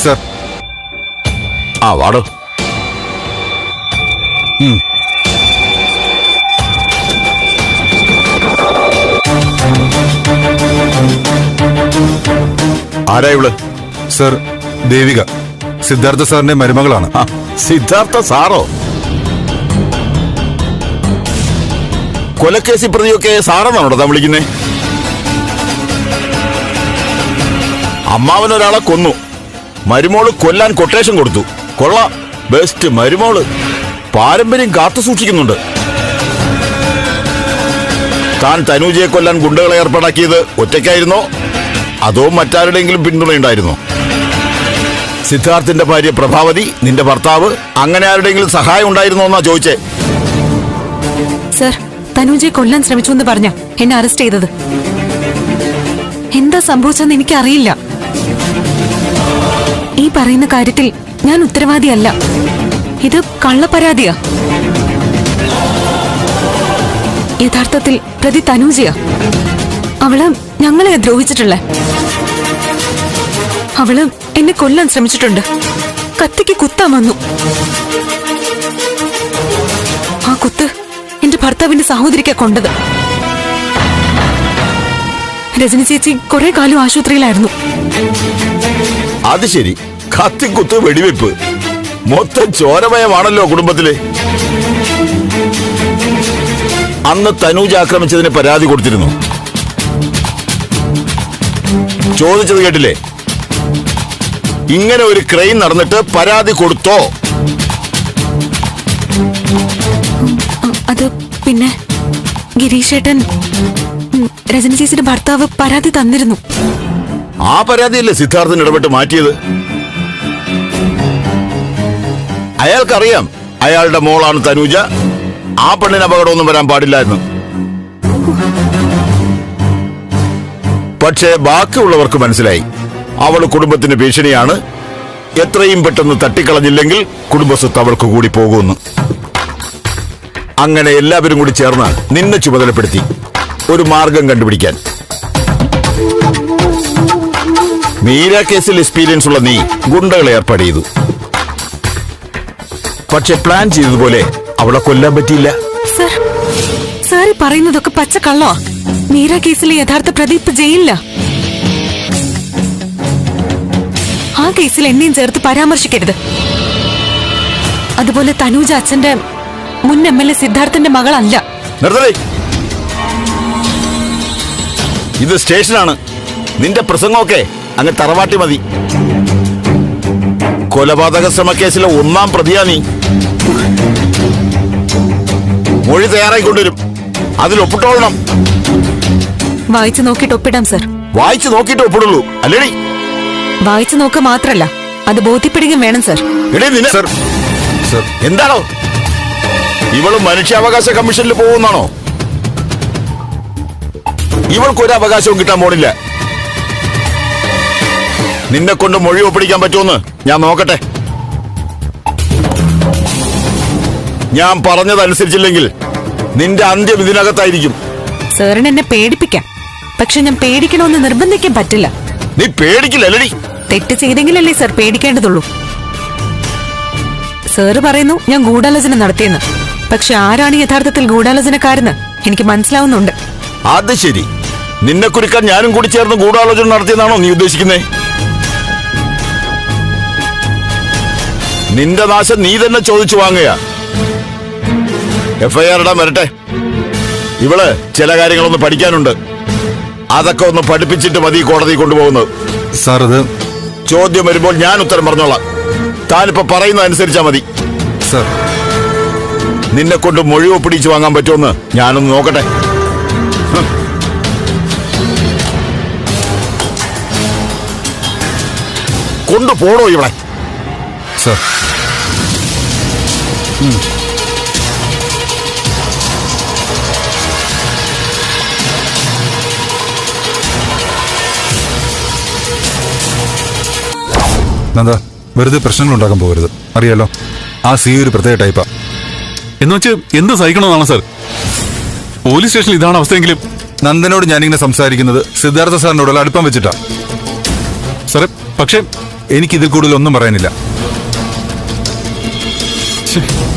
Sir. ആ വാടോ. ആരാ ഇവള്? സർ, ദേവിക സിദ്ധാർത്ഥ സാറിന്റെ മരുമകളാണ്. സിദ്ധാർത്ഥ സാറോ? കൊലക്കേസി പ്രതിയൊക്കെ സാറെന്നാണോ താൻ വിളിക്കുന്നേ? അമ്മാവനൊരാളെ കൊന്നു, മരുമോള് കൊല്ലാൻ കൊട്ടേഷൻ കൊടുത്തു. കൊള്ളാം, ബെസ്റ്റ് മരുമോള്. പാരമ്പര്യം കാത്തു സൂക്ഷിക്കുന്നുണ്ട്. താൻ തനൂജയെ കൊല്ലാൻ ഗുണ്ടകളെ ഏർപ്പാടാക്കിയത് ഒറ്റയ്ക്കായിരുന്നോ അതോ മറ്റാരുടെയെങ്കിലും പിന്തുണയുണ്ടായിരുന്നോ? സിദ്ധാർത്ഥിന്റെ ഭാര്യ പ്രഭാവതി, നിന്റെ ഭർത്താവ്, അങ്ങനെ ആരുടെയെങ്കിലും സഹായം ഉണ്ടായിരുന്നോ എന്നാ ചോദിച്ചേ. സർ, തനൂജയെ കൊല്ലാൻ ശ്രമിച്ചു എന്ന് പറഞ്ഞ എന്നെ അറസ്റ്റ് ചെയ്തത്. എന്താ സംഭവിച്ചെന്ന് എനിക്കറിയില്ല. ഈ പറയുന്ന കാര്യത്തിൽ ഞാൻ ഉത്തരവാദിയല്ല. ഇത് കള്ളപ്പരാതിയാ. യഥാർത്ഥത്തിൽ പ്രതി തനൂജയാ. അവള് ഞങ്ങളെ ദ്രോഹിച്ചിട്ടുള്ള. അവള് എന്നെ കൊല്ലാൻ ശ്രമിച്ചിട്ടുണ്ട്. കത്തിക്ക് കുത്താൻ വന്നു. ആ കുത്ത് എന്റെ ഭർത്താവിന്റെ സഹോദരിക്കാ കൊണ്ടത്. രജനി ചേച്ചി കുറെ കാലം ആശുപത്രിയിലായിരുന്നു. അത് ശരി, കത്തിക്കുത്ത് വെടിവെപ്പ്, മൊത്തം ചോരമയമാണല്ലോ കുടുംബത്തില്. അന്ന് തനൂജ് ആക്രമിച്ചതിന് പരാതി കൊടുത്തിരുന്നു. ചോദിച്ചത് കേട്ടില്ലേ? ഇങ്ങനെ ഒരു ക്രൈം നടന്നിട്ട് പരാതി കൊടുത്തോ? അത് പിന്നെ ഗിരീഷേട്ടൻ, രജനി ചേച്ചിയുടെ ഭർത്താവ് പരാതി തന്നിരുന്നു. ആ പരാതിയല്ലേ സിദ്ധാർത്ഥൻ ഇടപെട്ട് മാറ്റിയത്? അയാൾക്കറിയാം അയാളുടെ മോളാണ് തനൂജ. ആ പെണ്ണിന് അപകടമൊന്നും വരാൻ പാടില്ലായിരുന്നു. പക്ഷേ ബാക്കിയുള്ളവർക്ക് മനസ്സിലായി അവൾ കുടുംബത്തിന് ഭീഷണിയാണ്. എത്രയും പെട്ടെന്ന് തട്ടിക്കളഞ്ഞില്ലെങ്കിൽ കുടുംബസ്വത്ത് അവൾക്ക് കൂടി പോകുമെന്ന്. അങ്ങനെ എല്ലാവരും കൂടി ചേർന്ന് നിന്നെ ചുമതലപ്പെടുത്തി ഒരു മാർഗം കണ്ടുപിടിക്കാൻ. മീര കേസിൽ എക്സ്പീരിയൻസ് ഉള്ള നീ ഗുണ്ടകളെ ഏർപ്പാട് ചെയ്തു. പക്ഷെ പ്ലാൻ ചെയ്തതുപോലെ അവളെ കൊല്ലാൻ പറ്റിയില്ല. സാർ പറയുന്നതൊക്കെ പച്ചക്കള്ളോ? മീര കേസിലെ യഥാർത്ഥ പ്രതി ഇപ്പൊ ജയിലില്ല. ആ കേസിൽ എന്നെയും ചേർത്ത് പരാമർശിക്കരുത്. അതുപോലെ തനൂജ അച്ഛന്റെ മുൻ MLA സിദ്ധാർത്ഥന്റെ മകളല്ല. നിർത്തലേ, ഇത് സ്റ്റേഷനാണ്. നിന്റെ പ്രസംഗമൊക്കെ അങ്ങ് തറവാട്ടി മതി. കൊലപാതക ശ്രമക്കേസിലെ 1ാം പ്രതിയാ നീ. മൊഴി തയ്യാറായിക്കൊണ്ടുവരും, അതിൽ ഒപ്പിട്ടോളണം. വായിച്ചു നോക്കിയിട്ട് ഒപ്പിടാം സർ. വായിച്ചു നോക്കിയിട്ട് ഒപ്പിടുള്ളൂ അല്ലേടി? വായിച്ചു നോക്ക മാത്രല്ല, അത് ബോധ്യപ്പെടുകയും വേണം സർ. സർ, സർ, എന്താണോ ഇവള് മനുഷ്യാവകാശ കമ്മീഷനിൽ പോകുന്നാണോ? ഇവൾക്കൊരു അവകാശവും കിട്ടാൻ പോണില്ല. നിന്നെ കൊണ്ട് മൊഴി ഒപ്പിടിക്കാൻ പറ്റുമെന്ന് ഞാൻ നോക്കട്ടെ. ഞാൻ പറഞ്ഞതനുസരിച്ചില്ലെങ്കിൽ നിന്റെ അന്ത്യം ഇതിനകത്തായിരിക്കും. സാറിന് എന്നെ പേടിപ്പിക്കാം, പക്ഷെ ഞാൻ പേടിക്കണമെന്ന് നിർബന്ധിക്കാൻ പറ്റില്ല. നീ പേടിക്കില്ലല്ലടി. തെറ്റ് ചെയ്തെങ്കിലല്ലേ സർ പേടിക്കേണ്ടതുള്ളൂ. സാറ് പറയുന്നു ഞാൻ ഗൂഢാലോചന നടത്തിയെന്ന്. പക്ഷെ ആരാണ് യഥാർത്ഥത്തിൽ ഗൂഢാലോചനക്കാരെന്ന് എനിക്ക് മനസ്സിലാവുന്നുണ്ട്. അത് ശരി, നിന്നെ കുറിക്കാൻ ഞാനും കൂടി ചേർന്ന് ഗൂഢാലോചന നടത്തിയെന്നാണോ നീ ഉദ്ദേശിക്കുന്നേ? നിന്റെ നാശം നീ തന്നെ ചോദിച്ചു വാങ്ങുക. FIR ഇടാൻ വരട്ടെ. ഇവള് ചില കാര്യങ്ങളൊന്ന് പഠിക്കാനുണ്ട്. അതൊക്കെ ഒന്ന് പഠിപ്പിച്ചിട്ട് മതി കോടതി കൊണ്ടുപോകുന്നത്. സാർ, അത് ചോദ്യം വരുമ്പോൾ ഞാൻ ഉത്തരം പറഞ്ഞോളാം. താനിപ്പോ പറയുന്നത് അനുസരിച്ചാ മതി. സർ, നിന്നെ കൊണ്ട് മൊഴി ഒപ്പിടിച്ച് വാങ്ങാൻ പറ്റുമെന്ന് ഞാനൊന്ന് നോക്കട്ടെ. കൊണ്ടുപോടോ ഇവിടെ. സർ. നന്ദ, വെറുതെ പ്രശ്നങ്ങൾ ഉണ്ടാക്കാൻ പോകരുത്. അറിയാലോ, ആ സി ഒരു പ്രത്യേക ടൈപ്പാ. എന്നുവെച്ച് എന്ത് സഹിക്കണമെന്നാണ് സർ? പോലീസ് സ്റ്റേഷനിൽ ഇതാണ് അവസ്ഥയെങ്കിലും നന്ദനോട് ഞാനിങ്ങനെ സംസാരിക്കുന്നത് സിദ്ധാർത്ഥ സാറിനോടുള്ള അടുപ്പം വെച്ചിട്ടാ. സാറേ, പക്ഷേ എനിക്കിതിൽ കൂടുതൽ ഒന്നും പറയാനില്ല. ശ്ശേ.